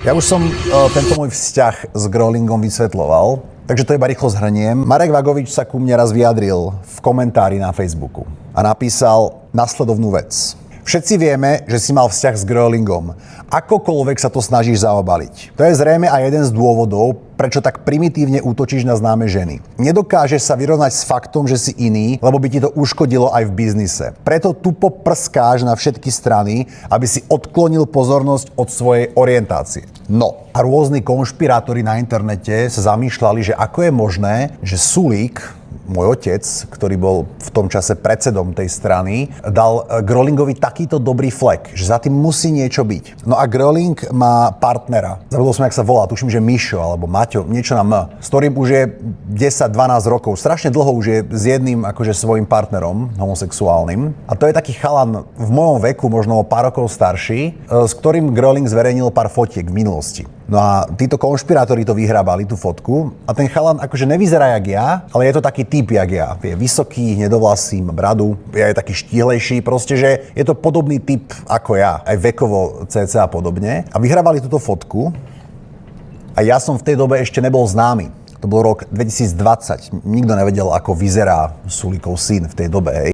Ja už som tento môj vzťah s Growlingom vysvetľoval, takže to iba rýchlo zhrniem. Marek Vagovič sa ku mne raz vyjadril v komentári na Facebooku a napísal nasledovnú vec. Všetci vieme, že si mal vzťah s Growlingom. Akokoľvek sa to snažíš zaobaliť. To je zrejme aj jeden z dôvodov, prečo tak primitívne útočíš na známe ženy. Nedokážeš sa vyrovnať s faktom, že si iný, lebo by ti to uškodilo aj v biznise. Preto tupo prskáš na všetky strany, aby si odklonil pozornosť od svojej orientácie. No a rôzni konšpirátori na internete sa zamýšľali, že ako je možné, že Sulík, môj otec, ktorý bol v tom čase predsedom tej strany, dal Growlingovi takýto dobrý flek, že za tým musí niečo byť. No a Growling má partnera. Zabudol som, jak sa volá, tuším, že Mišo alebo Maťo, niečo na M, s ktorým už je 10-12 rokov. Strašne dlho už je s jedným akože svojím partnerom homosexuálnym. A to je taký chalan v mojom veku, možno o pár rokov starší, s ktorým Growling zverejnil pár fotiek v minulosti. No a títo konšpirátori to vyhrábali, tú fotku. A ten chalan akože nevyzerá jak ja, ale je to taký typ jak ja. Je vysoký, hnedovlasý, má bradu, je aj taký štíhlejší, proste, že je to podobný typ ako ja, aj vekovo cca podobne. A vyhrávali túto fotku a ja som v tej dobe ešte nebol známy. To bol rok 2020. Nikto nevedel, ako vyzerá Sulíkov syn v tej dobe, hej.